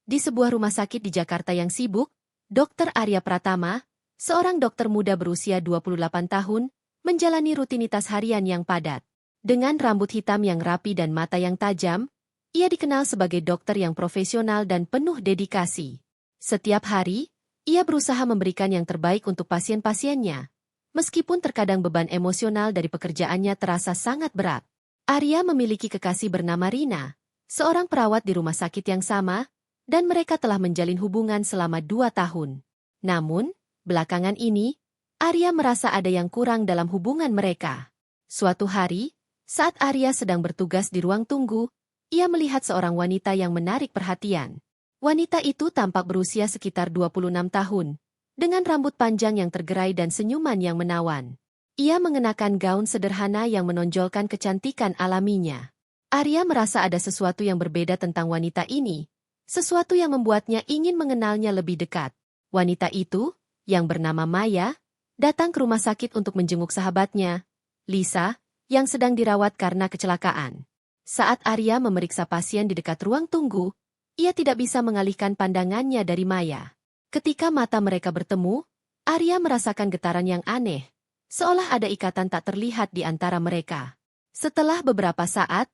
Di sebuah rumah sakit di Jakarta yang sibuk, Dr. Arya Pratama, seorang dokter muda berusia 28 tahun, menjalani rutinitas harian yang padat. Dengan rambut hitam yang rapi dan mata yang tajam, ia dikenal sebagai dokter yang profesional dan penuh dedikasi. Setiap hari, ia berusaha memberikan yang terbaik untuk pasien-pasiennya. Meskipun terkadang beban emosional dari pekerjaannya terasa sangat berat. Arya memiliki kekasih bernama Rina, seorang perawat di rumah sakit yang sama, dan mereka telah menjalin hubungan selama 2 tahun. Namun, belakangan ini, Arya merasa ada yang kurang dalam hubungan mereka. Suatu hari, saat Arya sedang bertugas di ruang tunggu, ia melihat seorang wanita yang menarik perhatian. Wanita itu tampak berusia sekitar 26 tahun, dengan rambut panjang yang tergerai dan senyuman yang menawan. Ia mengenakan gaun sederhana yang menonjolkan kecantikan alaminya. Arya merasa ada sesuatu yang berbeda tentang wanita ini, sesuatu yang membuatnya ingin mengenalnya lebih dekat. Wanita itu, yang bernama Maya, datang ke rumah sakit untuk menjenguk sahabatnya, Lisa, yang sedang dirawat karena kecelakaan. Saat Arya memeriksa pasien di dekat ruang tunggu, ia tidak bisa mengalihkan pandangannya dari Maya. Ketika mata mereka bertemu, Arya merasakan getaran yang aneh, seolah ada ikatan tak terlihat di antara mereka. Setelah beberapa saat,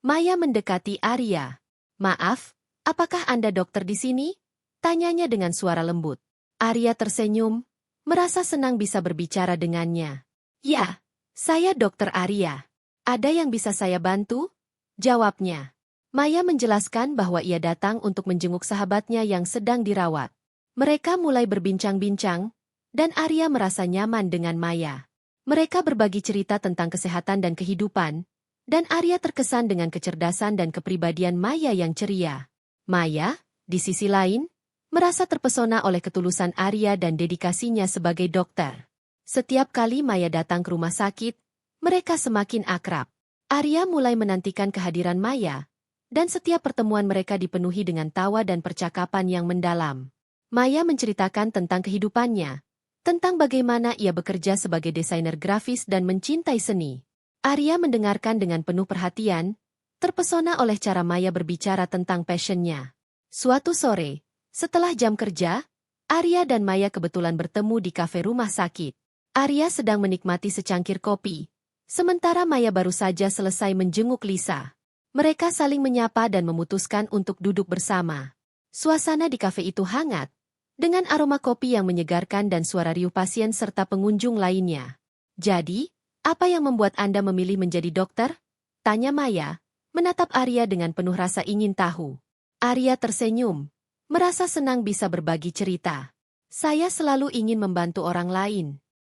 Maya mendekati Arya. "Maaf, apakah Anda dokter di sini?" tanyanya dengan suara lembut. Arya tersenyum, merasa senang bisa berbicara dengannya. "Ya, saya Dokter Arya. Ada yang bisa saya bantu?" jawabnya. Maya menjelaskan bahwa ia datang untuk menjenguk sahabatnya yang sedang dirawat. Mereka mulai berbincang-bincang, dan Arya merasa nyaman dengan Maya. Mereka berbagi cerita tentang kesehatan dan kehidupan, dan Arya terkesan dengan kecerdasan dan kepribadian Maya yang ceria. Maya, di sisi lain, merasa terpesona oleh ketulusan Arya dan dedikasinya sebagai dokter. Setiap kali Maya datang ke rumah sakit, mereka semakin akrab. Arya mulai menantikan kehadiran Maya, dan setiap pertemuan mereka dipenuhi dengan tawa dan percakapan yang mendalam. Maya menceritakan tentang kehidupannya, tentang bagaimana ia bekerja sebagai desainer grafis dan mencintai seni. Arya mendengarkan dengan penuh perhatian, terpesona oleh cara Maya berbicara tentang passionnya. Suatu sore, setelah jam kerja, Arya dan Maya kebetulan bertemu di kafe rumah sakit. Arya sedang menikmati secangkir kopi, sementara Maya baru saja selesai menjenguk Lisa. Mereka saling menyapa dan memutuskan untuk duduk bersama. Suasana di kafe itu hangat, dengan aroma kopi yang menyegarkan dan suara riuh pasien serta pengunjung lainnya. "Jadi, apa yang membuat Anda memilih menjadi dokter?" tanya Maya, menatap Arya dengan penuh rasa ingin tahu. Arya tersenyum, merasa senang bisa berbagi cerita. "Saya selalu ingin membantu orang lain.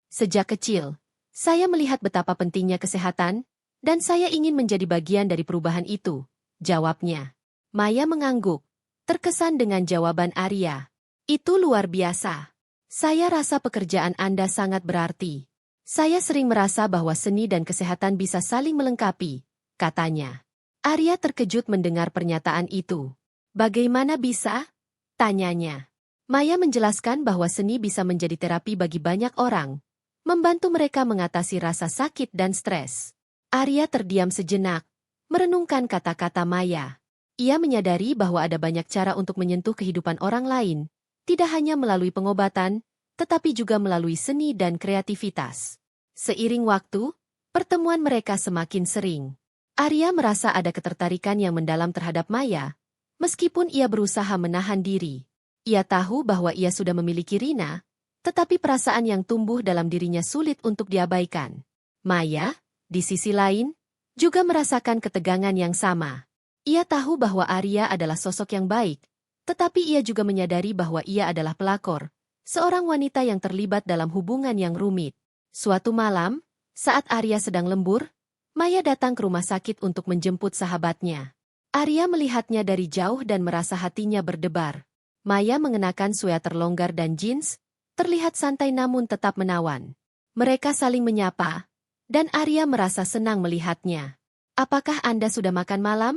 Sejak kecil, saya melihat betapa pentingnya kesehatan, dan saya ingin menjadi bagian dari perubahan itu," jawabnya. Maya mengangguk, terkesan dengan jawaban Arya. "Itu luar biasa. Saya rasa pekerjaan Anda sangat berarti. Saya sering merasa bahwa seni dan kesehatan bisa saling melengkapi," katanya. Arya terkejut mendengar pernyataan itu. "Bagaimana bisa?" tanyanya. Maya menjelaskan bahwa seni bisa menjadi terapi bagi banyak orang, membantu mereka mengatasi rasa sakit dan stres. Arya terdiam sejenak, merenungkan kata-kata Maya. Ia menyadari bahwa ada banyak cara untuk menyentuh kehidupan orang lain, tidak hanya melalui pengobatan, tetapi juga melalui seni dan kreativitas. Seiring waktu, pertemuan mereka semakin sering. Arya merasa ada ketertarikan yang mendalam terhadap Maya, meskipun ia berusaha menahan diri. Ia tahu bahwa ia sudah memiliki Rina, tetapi perasaan yang tumbuh dalam dirinya sulit untuk diabaikan. Maya, di sisi lain, juga merasakan ketegangan yang sama. Ia tahu bahwa Arya adalah sosok yang baik, tetapi ia juga menyadari bahwa ia adalah pelakor, seorang wanita yang terlibat dalam hubungan yang rumit. Suatu malam, saat Arya sedang lembur, Maya datang ke rumah sakit untuk menjemput sahabatnya. Arya melihatnya dari jauh dan merasa hatinya berdebar. Maya mengenakan sweater longgar dan jeans, terlihat santai namun tetap menawan. Mereka saling menyapa, dan Arya merasa senang melihatnya. "Apakah Anda sudah makan malam?"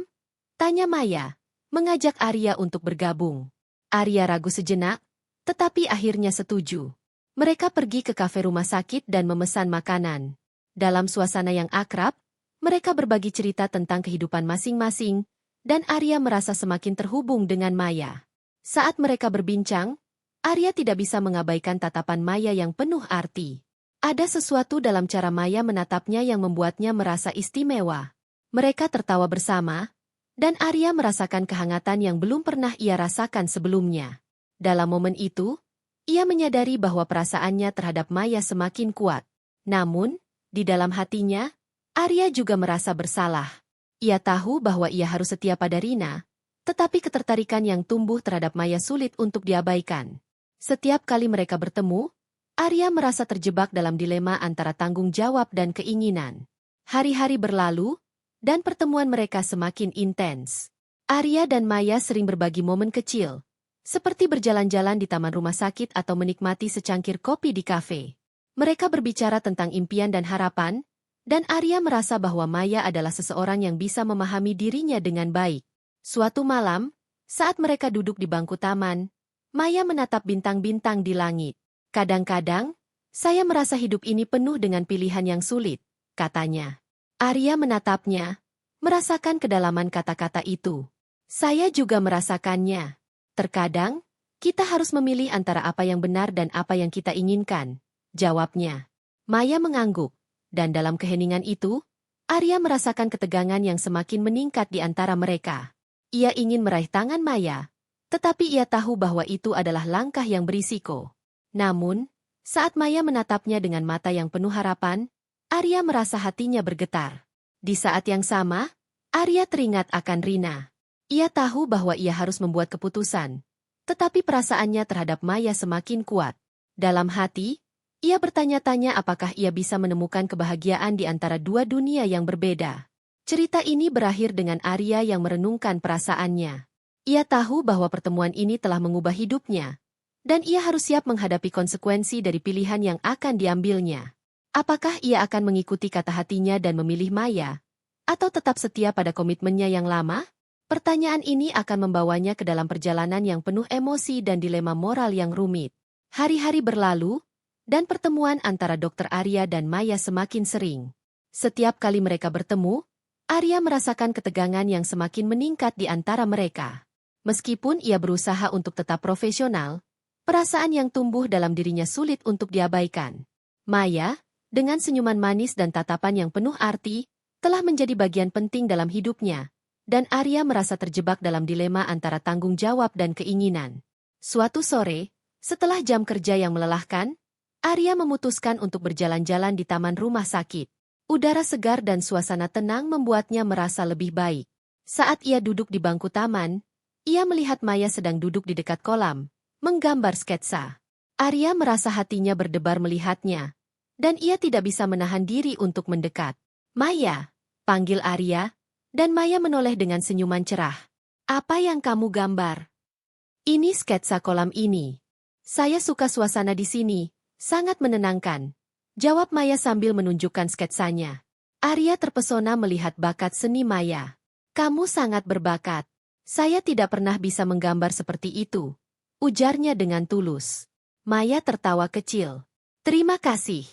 tanya Maya, mengajak Arya untuk bergabung. Arya ragu sejenak, tetapi akhirnya setuju. Mereka pergi ke kafe rumah sakit dan memesan makanan. Dalam suasana yang akrab, mereka berbagi cerita tentang kehidupan masing-masing, dan Arya merasa semakin terhubung dengan Maya. Saat mereka berbincang, Arya tidak bisa mengabaikan tatapan Maya yang penuh arti. Ada sesuatu dalam cara Maya menatapnya yang membuatnya merasa istimewa. Mereka tertawa bersama, dan Arya merasakan kehangatan yang belum pernah ia rasakan sebelumnya. Dalam momen itu, ia menyadari bahwa perasaannya terhadap Maya semakin kuat. Namun, di dalam hatinya, Arya juga merasa bersalah. Ia tahu bahwa ia harus setia pada Rina, tetapi ketertarikan yang tumbuh terhadap Maya sulit untuk diabaikan. Setiap kali mereka bertemu, Arya merasa terjebak dalam dilema antara tanggung jawab dan keinginan. Hari-hari berlalu, dan pertemuan mereka semakin intens. Arya dan Maya sering berbagi momen kecil, seperti berjalan-jalan di taman rumah sakit atau menikmati secangkir kopi di kafe. Mereka berbicara tentang impian dan harapan, dan Arya merasa bahwa Maya adalah seseorang yang bisa memahami dirinya dengan baik. Suatu malam, saat mereka duduk di bangku taman, Maya menatap bintang-bintang di langit. Kadang-kadang, saya merasa hidup ini penuh dengan pilihan yang sulit, katanya. Arya menatapnya, merasakan kedalaman kata-kata itu. Saya juga merasakannya. Terkadang, kita harus memilih antara apa yang benar dan apa yang kita inginkan, jawabnya. Maya mengangguk. Dan dalam keheningan itu, Arya merasakan ketegangan yang semakin meningkat di antara mereka. Ia ingin meraih tangan Maya, tetapi ia tahu bahwa itu adalah langkah yang berisiko. Namun, saat Maya menatapnya dengan mata yang penuh harapan, Arya merasa hatinya bergetar. Di saat yang sama, Arya teringat akan Rina. Ia tahu bahwa ia harus membuat keputusan, tetapi perasaannya terhadap Maya semakin kuat. Dalam hati, ia bertanya-tanya apakah ia bisa menemukan kebahagiaan di antara dua dunia yang berbeda. Cerita ini berakhir dengan Arya yang merenungkan perasaannya. Ia tahu bahwa pertemuan ini telah mengubah hidupnya, dan ia harus siap menghadapi konsekuensi dari pilihan yang akan diambilnya. Apakah ia akan mengikuti kata hatinya dan memilih Maya, atau tetap setia pada komitmennya yang lama? Pertanyaan ini akan membawanya ke dalam perjalanan yang penuh emosi dan dilema moral yang rumit. Hari-hari berlalu, dan pertemuan antara Dr. Arya dan Maya semakin sering. Setiap kali mereka bertemu, Arya merasakan ketegangan yang semakin meningkat di antara mereka. Meskipun ia berusaha untuk tetap profesional, perasaan yang tumbuh dalam dirinya sulit untuk diabaikan. Maya, dengan senyuman manis dan tatapan yang penuh arti, telah menjadi bagian penting dalam hidupnya, dan Arya merasa terjebak dalam dilema antara tanggung jawab dan keinginan. Suatu sore, setelah jam kerja yang melelahkan, Arya memutuskan untuk berjalan-jalan di taman rumah sakit. Udara segar dan suasana tenang membuatnya merasa lebih baik. Saat ia duduk di bangku taman, ia melihat Maya sedang duduk di dekat kolam, menggambar sketsa. Arya merasa hatinya berdebar melihatnya, dan ia tidak bisa menahan diri untuk mendekat. Maya, panggil Arya, dan Maya menoleh dengan senyuman cerah. Apa yang kamu gambar? Ini sketsa kolam ini. Saya suka suasana di sini. Sangat menenangkan, jawab Maya sambil menunjukkan sketsanya. Arya terpesona melihat bakat seni Maya. Kamu sangat berbakat. Saya tidak pernah bisa menggambar seperti itu, ujarnya dengan tulus. Maya tertawa kecil. Terima kasih,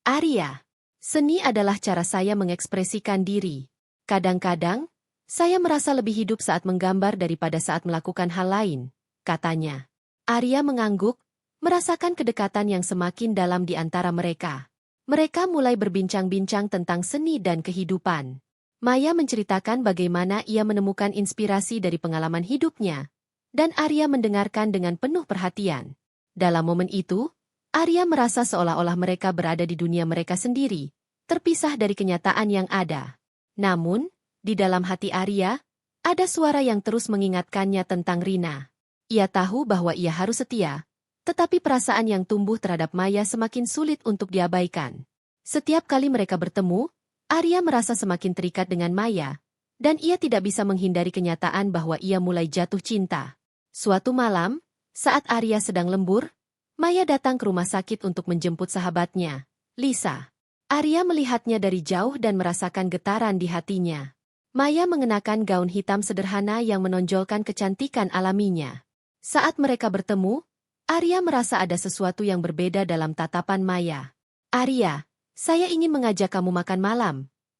Arya. Seni adalah cara saya mengekspresikan diri. Kadang-kadang, saya merasa lebih hidup saat menggambar daripada saat melakukan hal lain, katanya. Arya mengangguk, merasakan kedekatan yang semakin dalam di antara mereka. Mereka mulai berbincang-bincang tentang seni dan kehidupan. Maya menceritakan bagaimana ia menemukan inspirasi dari pengalaman hidupnya, dan Arya mendengarkan dengan penuh perhatian. Dalam momen itu, Arya merasa seolah-olah mereka berada di dunia mereka sendiri, terpisah dari kenyataan yang ada. Namun, di dalam hati Arya, ada suara yang terus mengingatkannya tentang Rina. Ia tahu bahwa ia harus setia, tetapi perasaan yang tumbuh terhadap Maya semakin sulit untuk diabaikan. Setiap kali mereka bertemu, Arya merasa semakin terikat dengan Maya, dan ia tidak bisa menghindari kenyataan bahwa ia mulai jatuh cinta. Suatu malam, saat Arya sedang lembur, Maya datang ke rumah sakit untuk menjemput sahabatnya, Lisa. Arya melihatnya dari jauh dan merasakan getaran di hatinya. Maya mengenakan gaun hitam sederhana yang menonjolkan kecantikan alaminya. Saat mereka bertemu, Arya merasa ada sesuatu yang berbeda dalam tatapan Maya. Arya, saya ingin mengajak kamu makan malam,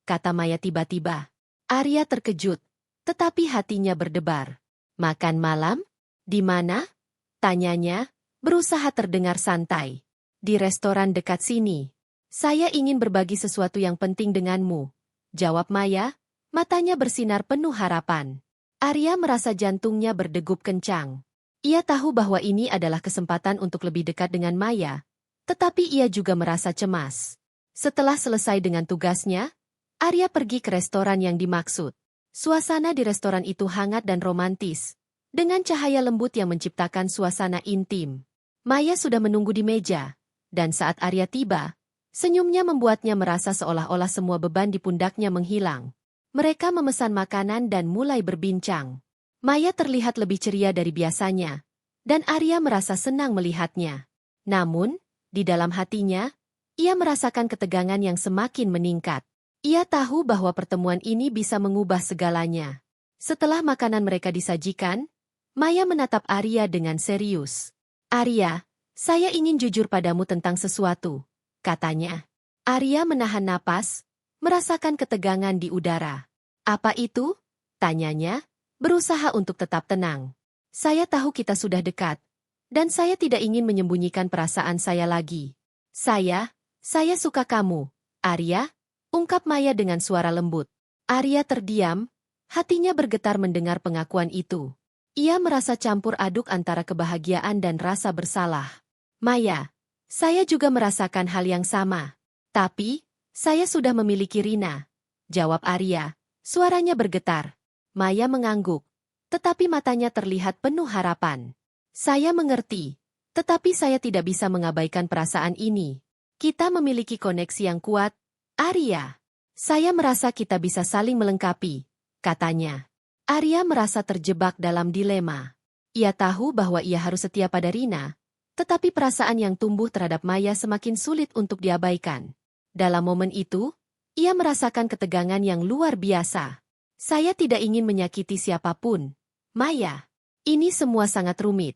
kata Maya tiba-tiba. Arya terkejut, tetapi hatinya berdebar. Makan malam? Di mana? Tanyanya, berusaha terdengar santai. Di restoran dekat sini. Saya ingin berbagi sesuatu yang penting denganmu. Jawab Maya, matanya bersinar penuh harapan. Arya merasa jantungnya berdegup kencang. Ia tahu bahwa ini adalah kesempatan untuk lebih dekat dengan Maya, tetapi ia juga merasa cemas. Setelah selesai dengan tugasnya, Arya pergi ke restoran yang dimaksud. Suasana di restoran itu hangat dan romantis, dengan cahaya lembut yang menciptakan suasana intim. Maya sudah menunggu di meja, dan saat Arya tiba, senyumnya membuatnya merasa seolah-olah semua beban di pundaknya menghilang. Mereka memesan makanan dan mulai berbincang. Maya terlihat lebih ceria dari biasanya, dan Arya merasa senang melihatnya. Namun, di dalam hatinya, ia merasakan ketegangan yang semakin meningkat. Ia tahu bahwa pertemuan ini bisa mengubah segalanya. Setelah makanan mereka disajikan, Maya menatap Arya dengan serius. Arya, saya ingin jujur padamu tentang sesuatu, katanya. Arya menahan napas, merasakan ketegangan di udara. Apa itu? Tanyanya, berusaha untuk tetap tenang. Saya tahu kita sudah dekat, dan saya tidak ingin menyembunyikan perasaan saya lagi. Saya suka kamu, Arya, ungkap Maya dengan suara lembut. Arya terdiam, hatinya bergetar mendengar pengakuan itu. Ia merasa campur aduk antara kebahagiaan dan rasa bersalah. Maya, saya juga merasakan hal yang sama. Tapi, saya sudah memiliki Rina, jawab Arya, suaranya bergetar. Maya mengangguk, tetapi matanya terlihat penuh harapan. Saya mengerti, tetapi saya tidak bisa mengabaikan perasaan ini. Kita memiliki koneksi yang kuat, Arya. Saya merasa kita bisa saling melengkapi, katanya. Arya merasa terjebak dalam dilema. Ia tahu bahwa ia harus setia pada Rina, tetapi perasaan yang tumbuh terhadap Maya semakin sulit untuk diabaikan. Dalam momen itu, ia merasakan ketegangan yang luar biasa. Saya tidak ingin menyakiti siapapun. Maya, ini semua sangat rumit,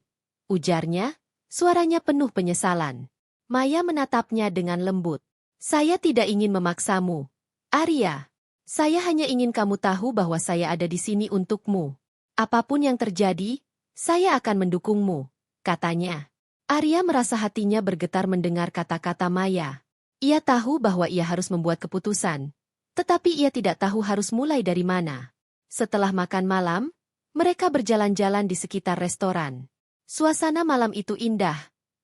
ujarnya, suaranya penuh penyesalan. Maya menatapnya dengan lembut. Saya tidak ingin memaksamu, Arya. Saya hanya ingin kamu tahu bahwa saya ada di sini untukmu. Apapun yang terjadi, saya akan mendukungmu, katanya. Arya merasa hatinya bergetar mendengar kata-kata Maya. Ia tahu bahwa ia harus membuat keputusan, tetapi ia tidak tahu harus mulai dari mana. Setelah makan malam, mereka berjalan-jalan di sekitar restoran. Suasana malam itu indah,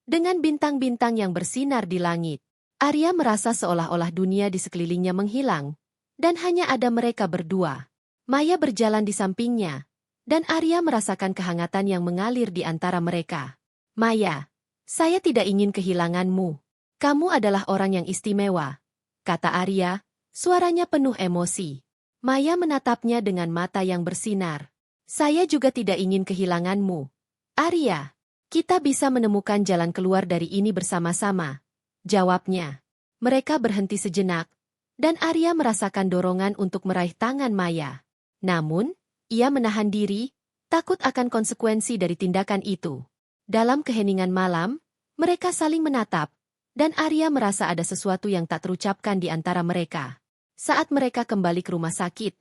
dengan bintang-bintang yang bersinar di langit. Arya merasa seolah-olah dunia di sekelilingnya menghilang, dan hanya ada mereka berdua. Maya berjalan di sampingnya, dan Arya merasakan kehangatan yang mengalir di antara mereka. Maya, saya tidak ingin kehilanganmu. Kamu adalah orang yang istimewa, kata Arya, suaranya penuh emosi. Maya menatapnya dengan mata yang bersinar. Saya juga tidak ingin kehilanganmu. Arya, kita bisa menemukan jalan keluar dari ini bersama-sama, jawabnya. Mereka berhenti sejenak, dan Arya merasakan dorongan untuk meraih tangan Maya. Namun, ia menahan diri, takut akan konsekuensi dari tindakan itu. Dalam keheningan malam, mereka saling menatap, dan Arya merasa ada sesuatu yang tak terucapkan di antara mereka. Saat mereka kembali ke rumah sakit,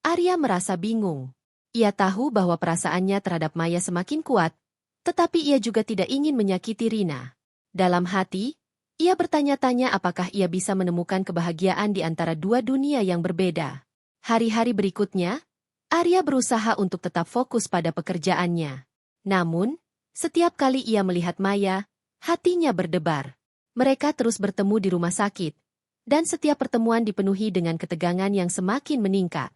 Arya merasa bingung. Ia tahu bahwa perasaannya terhadap Maya semakin kuat, tetapi ia juga tidak ingin menyakiti Rina. Dalam hati, ia bertanya-tanya apakah ia bisa menemukan kebahagiaan di antara dua dunia yang berbeda. Hari-hari berikutnya, Arya berusaha untuk tetap fokus pada pekerjaannya. Namun, setiap kali ia melihat Maya, hatinya berdebar. Mereka terus bertemu di rumah sakit, dan setiap pertemuan dipenuhi dengan ketegangan yang semakin meningkat.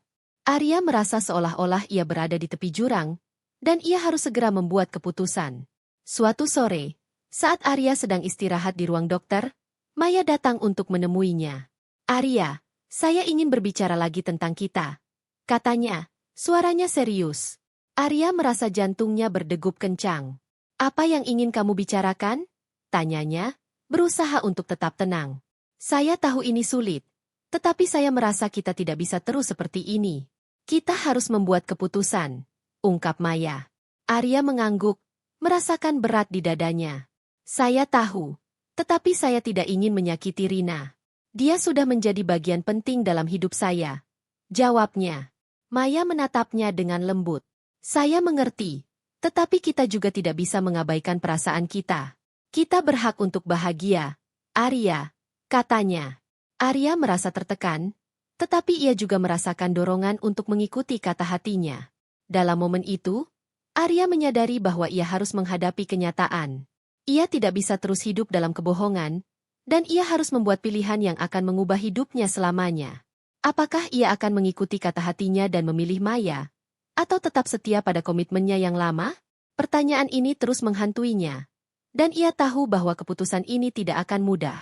Arya merasa seolah-olah ia berada di tepi jurang, dan ia harus segera membuat keputusan. Suatu sore, saat Arya sedang istirahat di ruang dokter, Maya datang untuk menemuinya. Arya, saya ingin berbicara lagi tentang kita, katanya, suaranya serius. Arya merasa jantungnya berdegup kencang. Apa yang ingin kamu bicarakan? Tanyanya, berusaha untuk tetap tenang. Saya tahu ini sulit, tetapi saya merasa kita tidak bisa terus seperti ini. Kita harus membuat keputusan, ungkap Maya. Arya mengangguk, merasakan berat di dadanya. Saya tahu, tetapi saya tidak ingin menyakiti Rina. Dia sudah menjadi bagian penting dalam hidup saya, jawabnya. Maya menatapnya dengan lembut. Saya mengerti, Tetapi kita juga tidak bisa mengabaikan perasaan kita. Kita berhak untuk bahagia, Arya, katanya. Arya merasa tertekan, tetapi ia juga merasakan dorongan untuk mengikuti kata hatinya. Dalam momen itu, Arya menyadari bahwa ia harus menghadapi kenyataan. Ia tidak bisa terus hidup dalam kebohongan, dan ia harus membuat pilihan yang akan mengubah hidupnya selamanya. Apakah ia akan mengikuti kata hatinya dan memilih Maya? Atau tetap setia pada komitmennya yang lama? Pertanyaan ini terus menghantuinya. Dan ia tahu bahwa keputusan ini tidak akan mudah.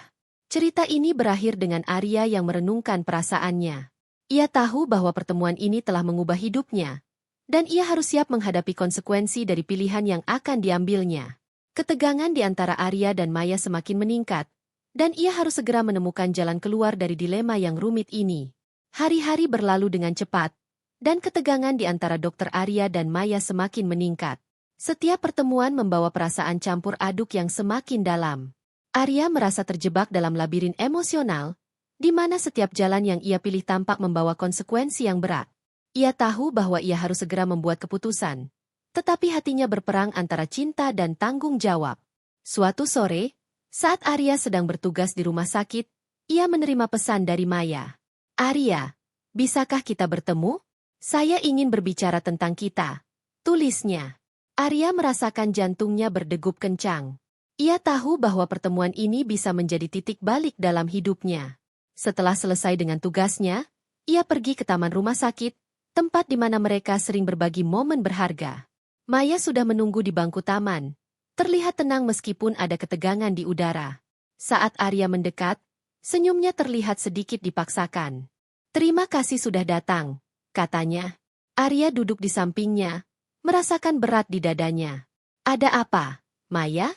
Cerita ini berakhir dengan Arya yang merenungkan perasaannya. Ia tahu bahwa pertemuan ini telah mengubah hidupnya. Dan ia harus siap menghadapi konsekuensi dari pilihan yang akan diambilnya. Ketegangan di antara Arya dan Maya semakin meningkat. Dan ia harus segera menemukan jalan keluar dari dilema yang rumit ini. Hari-hari berlalu dengan cepat. Dan ketegangan di antara Dr. Arya dan Maya semakin meningkat. Setiap pertemuan membawa perasaan campur aduk yang semakin dalam. Arya merasa terjebak dalam labirin emosional, di mana setiap jalan yang ia pilih tampak membawa konsekuensi yang berat. Ia tahu bahwa ia harus segera membuat keputusan, tetapi hatinya berperang antara cinta dan tanggung jawab. Suatu sore, saat Arya sedang bertugas di rumah sakit, ia menerima pesan dari Maya. Arya, bisakah kita bertemu? Saya ingin berbicara tentang kita. Tulisnya. Arya merasakan jantungnya berdegup kencang. Ia tahu bahwa pertemuan ini bisa menjadi titik balik dalam hidupnya. Setelah selesai dengan tugasnya, ia pergi ke taman rumah sakit, tempat di mana mereka sering berbagi momen berharga. Maya sudah menunggu di bangku taman. Terlihat tenang meskipun ada ketegangan di udara. Saat Arya mendekat, senyumnya terlihat sedikit dipaksakan. Terima kasih sudah datang, katanya. Arya duduk di sampingnya, merasakan berat di dadanya. Ada apa, Maya?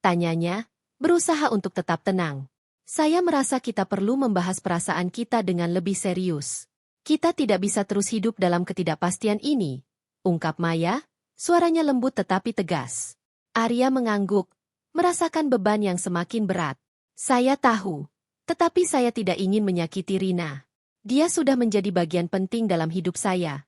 Tanyanya, berusaha untuk tetap tenang. Saya merasa kita perlu membahas perasaan kita dengan lebih serius. Kita tidak bisa terus hidup dalam ketidakpastian ini, ungkap Maya, suaranya lembut tetapi tegas. Arya mengangguk, merasakan beban yang semakin berat. Saya tahu, tetapi saya tidak ingin menyakiti Rina. Dia sudah menjadi bagian penting dalam hidup saya.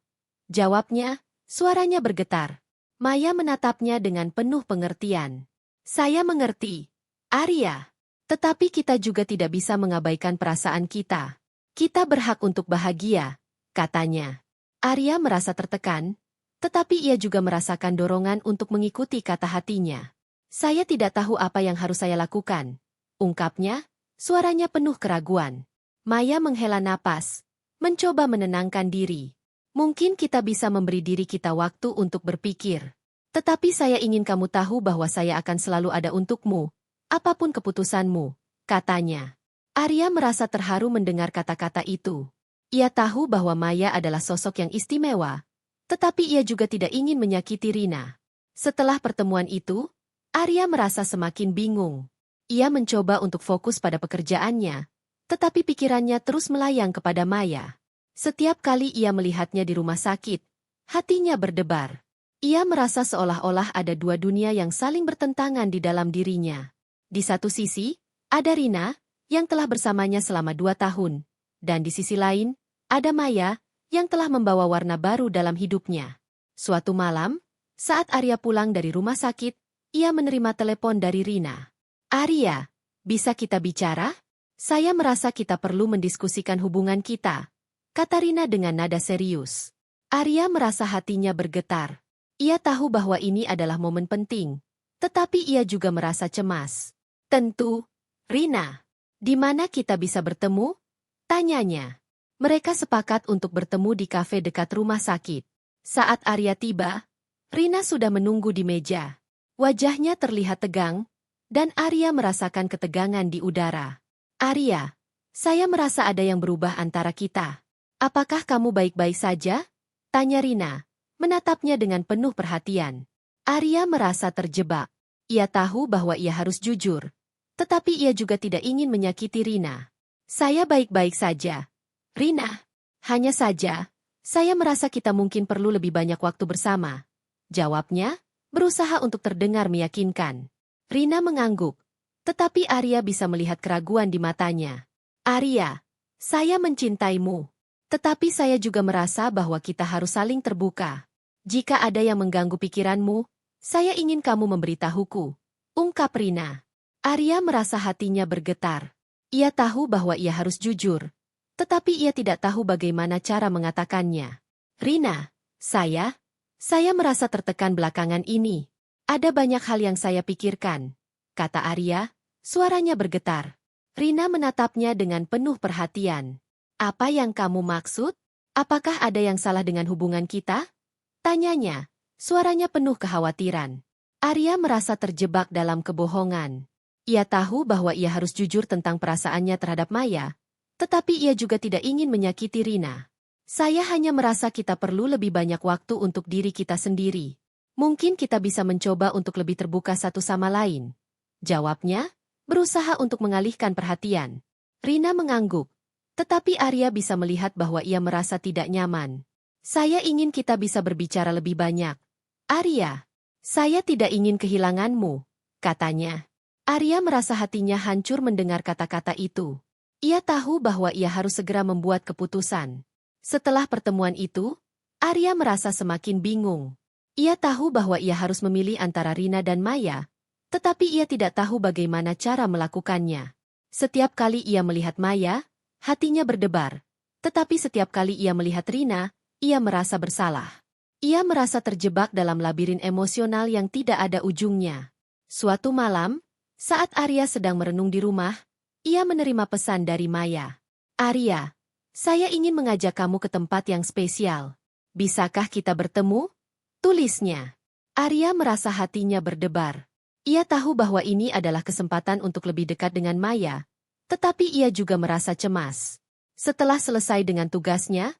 Jawabnya, suaranya bergetar. Maya menatapnya dengan penuh pengertian. Saya mengerti, Arya. Tetapi kita juga tidak bisa mengabaikan perasaan kita. Kita berhak untuk bahagia, katanya. Arya merasa tertekan, tetapi ia juga merasakan dorongan untuk mengikuti kata hatinya. Saya tidak tahu apa yang harus saya lakukan, ungkapnya, suaranya penuh keraguan. Maya menghela napas, mencoba menenangkan diri. Mungkin kita bisa memberi diri kita waktu untuk berpikir. Tetapi saya ingin kamu tahu bahwa saya akan selalu ada untukmu, apapun keputusanmu, katanya. Arya merasa terharu mendengar kata-kata itu. Ia tahu bahwa Maya adalah sosok yang istimewa, tetapi ia juga tidak ingin menyakiti Rina. Setelah pertemuan itu, Arya merasa semakin bingung. Ia mencoba untuk fokus pada pekerjaannya, tetapi pikirannya terus melayang kepada Maya. Setiap kali ia melihatnya di rumah sakit, hatinya berdebar. Ia merasa seolah-olah ada dua dunia yang saling bertentangan di dalam dirinya. Di satu sisi, ada Rina, yang telah bersamanya selama 2 tahun. Dan di sisi lain, ada Maya, yang telah membawa warna baru dalam hidupnya. Suatu malam, saat Arya pulang dari rumah sakit, ia menerima telepon dari Rina. Arya, bisa kita bicara? Saya merasa kita perlu mendiskusikan hubungan kita, kata Rina dengan nada serius. Arya merasa hatinya bergetar. Ia tahu bahwa ini adalah momen penting, tetapi ia juga merasa cemas. Tentu, Rina. Di mana kita bisa bertemu? Tanyanya. Mereka sepakat untuk bertemu di kafe dekat rumah sakit. Saat Arya tiba, Rina sudah menunggu di meja. Wajahnya terlihat tegang, dan Arya merasakan ketegangan di udara. Arya, saya merasa ada yang berubah antara kita. Apakah kamu baik-baik saja? Tanya Rina, menatapnya dengan penuh perhatian. Arya merasa terjebak. Ia tahu bahwa ia harus jujur. Tetapi ia juga tidak ingin menyakiti Rina. Saya baik-baik saja, Rina. Hanya saja, saya merasa kita mungkin perlu lebih banyak waktu bersama. Jawabnya, berusaha untuk terdengar meyakinkan. Rina mengangguk, tetapi Arya bisa melihat keraguan di matanya. Arya, saya mencintaimu. Tetapi saya juga merasa bahwa kita harus saling terbuka. Jika ada yang mengganggu pikiranmu, Saya ingin kamu memberitahuku, ungkap Rina. Arya merasa hatinya bergetar. Ia tahu bahwa ia harus jujur, tetapi ia tidak tahu bagaimana cara mengatakannya. Rina, saya merasa tertekan belakangan ini. Ada banyak hal yang saya pikirkan, kata Arya, suaranya bergetar. Rina menatapnya dengan penuh perhatian. Apa yang kamu maksud? Apakah ada yang salah dengan hubungan kita? Tanyanya, suaranya penuh kekhawatiran. Arya merasa terjebak dalam kebohongan. Ia tahu bahwa ia harus jujur tentang perasaannya terhadap Maya, tetapi ia juga tidak ingin menyakiti Rina. Saya hanya merasa kita perlu lebih banyak waktu untuk diri kita sendiri. Mungkin kita bisa mencoba untuk lebih terbuka satu sama lain. Jawabnya, berusaha untuk mengalihkan perhatian. Rina mengangguk, tetapi Arya bisa melihat bahwa ia merasa tidak nyaman. Saya ingin kita bisa berbicara lebih banyak. Arya, saya tidak ingin kehilanganmu, katanya. Arya merasa hatinya hancur mendengar kata-kata itu. Ia tahu bahwa ia harus segera membuat keputusan. Setelah pertemuan itu, Arya merasa semakin bingung. Ia tahu bahwa ia harus memilih antara Rina dan Maya, tetapi ia tidak tahu bagaimana cara melakukannya. Setiap kali ia melihat Maya, hatinya berdebar. Tetapi setiap kali ia melihat Rina, ia merasa bersalah. Ia merasa terjebak dalam labirin emosional yang tidak ada ujungnya. Suatu malam, saat Arya sedang merenung di rumah, ia menerima pesan dari Maya. Arya, saya ingin mengajak kamu ke tempat yang spesial. Bisakah kita bertemu? Tulisnya. Arya merasa hatinya berdebar. Ia tahu bahwa ini adalah kesempatan untuk lebih dekat dengan Maya, tetapi ia juga merasa cemas. Setelah selesai dengan tugasnya,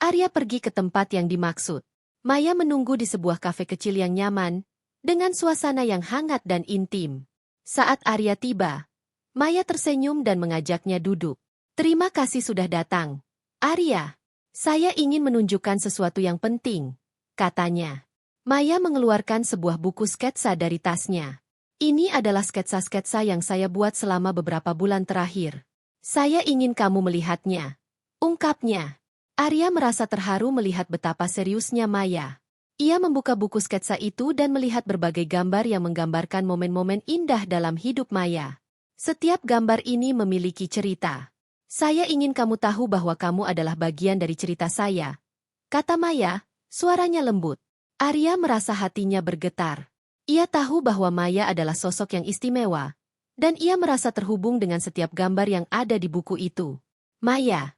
Arya pergi ke tempat yang dimaksud. Maya menunggu di sebuah kafe kecil yang nyaman, dengan suasana yang hangat dan intim. Saat Arya tiba, Maya tersenyum dan mengajaknya duduk. Terima kasih sudah datang. Arya, saya ingin menunjukkan sesuatu yang penting, katanya. Maya mengeluarkan sebuah buku sketsa dari tasnya. Ini adalah sketsa-sketsa yang saya buat selama beberapa bulan terakhir. Saya ingin kamu melihatnya, ungkapnya. Arya merasa terharu melihat betapa seriusnya Maya. Ia membuka buku sketsa itu dan melihat berbagai gambar yang menggambarkan momen-momen indah dalam hidup Maya. Setiap gambar ini memiliki cerita. Saya ingin kamu tahu bahwa kamu adalah bagian dari cerita saya, kata Maya, suaranya lembut. Arya merasa hatinya bergetar. Ia tahu bahwa Maya adalah sosok yang istimewa, dan ia merasa terhubung dengan setiap gambar yang ada di buku itu. Maya,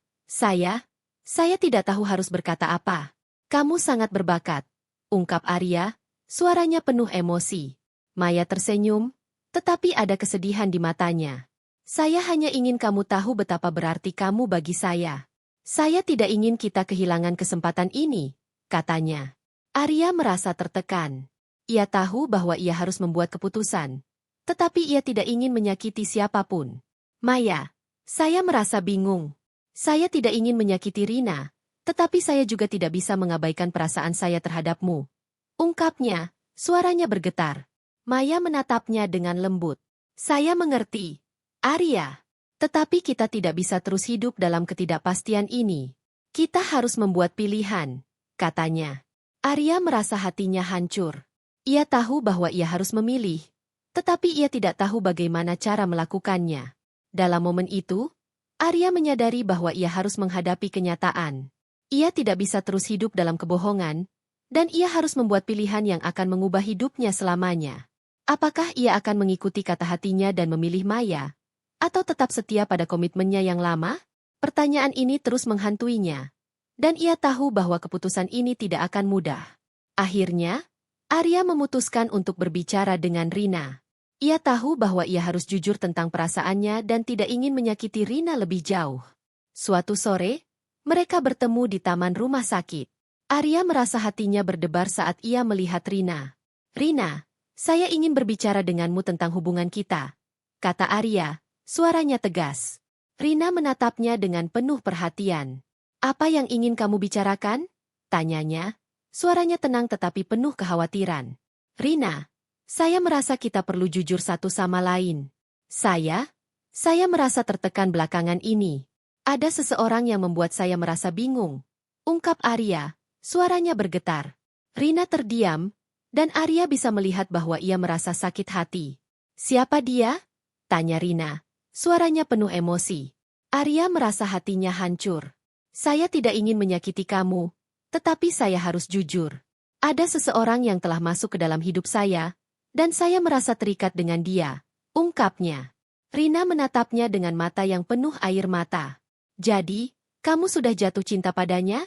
saya tidak tahu harus berkata apa. Kamu sangat berbakat, ungkap Arya, suaranya penuh emosi. Maya tersenyum, tetapi ada kesedihan di matanya. Saya hanya ingin kamu tahu betapa berarti kamu bagi saya. Saya tidak ingin kita kehilangan kesempatan ini, katanya. Arya merasa tertekan. Ia tahu bahwa ia harus membuat keputusan, tetapi ia tidak ingin menyakiti siapapun. Maya, saya merasa bingung. Saya tidak ingin menyakiti Rina, tetapi saya juga tidak bisa mengabaikan perasaan saya terhadapmu. Ungkapnya, suaranya bergetar. Maya menatapnya dengan lembut. Saya mengerti, Arya. Tetapi kita tidak bisa terus hidup dalam ketidakpastian ini. Kita harus membuat pilihan, katanya. Arya merasa hatinya hancur. Ia tahu bahwa ia harus memilih, tetapi ia tidak tahu bagaimana cara melakukannya. Dalam momen itu, Arya menyadari bahwa ia harus menghadapi kenyataan. Ia tidak bisa terus hidup dalam kebohongan, dan ia harus membuat pilihan yang akan mengubah hidupnya selamanya. Apakah ia akan mengikuti kata hatinya dan memilih Maya, atau tetap setia pada komitmennya yang lama? Pertanyaan ini terus menghantuinya, dan ia tahu bahwa keputusan ini tidak akan mudah. Akhirnya, Arya memutuskan untuk berbicara dengan Rina. Ia tahu bahwa ia harus jujur tentang perasaannya dan tidak ingin menyakiti Rina lebih jauh. Suatu sore, mereka bertemu di taman rumah sakit. Arya merasa hatinya berdebar saat ia melihat Rina. Rina, saya ingin berbicara denganmu tentang hubungan kita, kata Arya, suaranya tegas. Rina menatapnya dengan penuh perhatian. Apa yang ingin kamu bicarakan? Tanyanya, suaranya tenang tetapi penuh kekhawatiran. Rina, saya merasa kita perlu jujur satu sama lain. Saya merasa tertekan belakangan ini. Ada seseorang yang membuat saya merasa bingung, ungkap Arya, suaranya bergetar. Rina terdiam, Dan Arya bisa melihat bahwa ia merasa sakit hati. "Siapa dia?" tanya Rina. Suaranya penuh emosi. Arya merasa hatinya hancur. "Saya tidak ingin menyakiti kamu, tetapi saya harus jujur. Ada seseorang yang telah masuk ke dalam hidup saya, dan saya merasa terikat dengan dia," ungkapnya. Rina menatapnya dengan mata yang penuh air mata. "Jadi, kamu sudah jatuh cinta padanya?"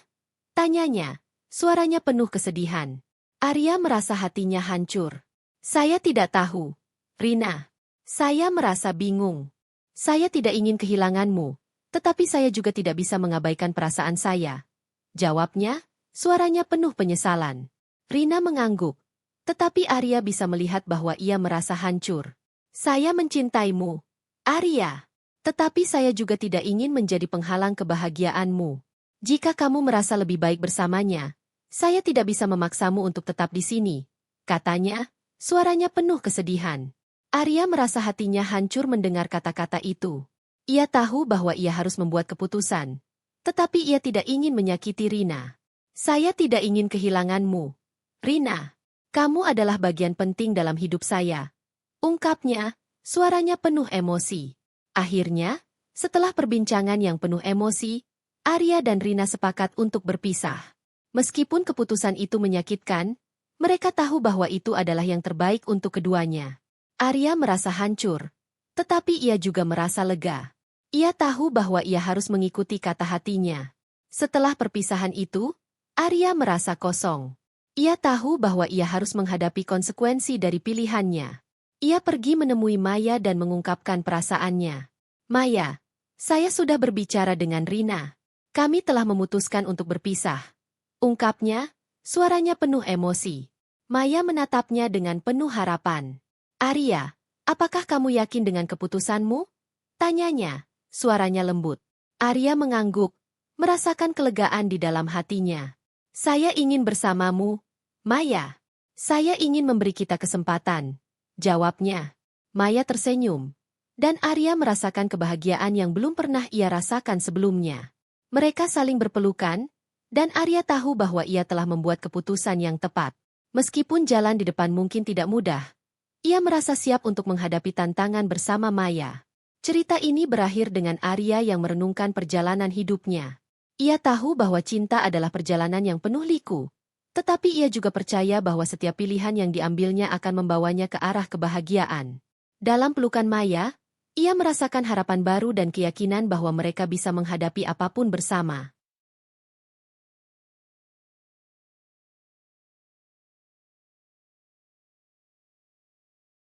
tanyanya. Suaranya penuh kesedihan. Arya merasa hatinya hancur. "Saya tidak tahu, Rina. Saya merasa bingung. Saya tidak ingin kehilanganmu, tetapi saya juga tidak bisa mengabaikan perasaan saya," jawabnya, suaranya penuh penyesalan. Rina mengangguk, tetapi Arya bisa melihat bahwa ia merasa hancur. "Saya mencintaimu, Arya. Tetapi saya juga tidak ingin menjadi penghalang kebahagiaanmu. Jika kamu merasa lebih baik bersamanya, saya tidak bisa memaksamu untuk tetap di sini," katanya, suaranya penuh kesedihan. Arya merasa hatinya hancur mendengar kata-kata itu. Ia tahu bahwa ia harus membuat keputusan, tetapi ia tidak ingin menyakiti Rina. "Saya tidak ingin kehilanganmu, Rina. Kamu adalah bagian penting dalam hidup saya," ungkapnya, suaranya penuh emosi. Akhirnya, setelah perbincangan yang penuh emosi, Arya dan Rina sepakat untuk berpisah. Meskipun keputusan itu menyakitkan, mereka tahu bahwa itu adalah yang terbaik untuk keduanya. Arya merasa hancur, tetapi ia juga merasa lega. Ia tahu bahwa ia harus mengikuti kata hatinya. Setelah perpisahan itu, Arya merasa kosong. Ia tahu bahwa ia harus menghadapi konsekuensi dari pilihannya. Ia pergi menemui Maya dan mengungkapkan perasaannya. "Maya, saya sudah berbicara dengan Rina. Kami telah memutuskan untuk berpisah," ungkapnya, suaranya penuh emosi. Maya menatapnya dengan penuh harapan. "Arya, apakah kamu yakin dengan keputusanmu?" tanyanya, suaranya lembut. Arya mengangguk, merasakan kelegaan di dalam hatinya. "Saya ingin bersamamu, Maya. Saya ingin memberi kita kesempatan," jawabnya. Maya tersenyum, dan Arya merasakan kebahagiaan yang belum pernah ia rasakan sebelumnya. Mereka saling berpelukan, dan Arya tahu bahwa ia telah membuat keputusan yang tepat. Meskipun jalan di depan mungkin tidak mudah, ia merasa siap untuk menghadapi tantangan bersama Maya. Cerita ini berakhir dengan Arya yang merenungkan perjalanan hidupnya. Ia tahu bahwa cinta adalah perjalanan yang penuh liku, tetapi ia juga percaya bahwa setiap pilihan yang diambilnya akan membawanya ke arah kebahagiaan. Dalam pelukan Maya, ia merasakan harapan baru dan keyakinan bahwa mereka bisa menghadapi apapun bersama.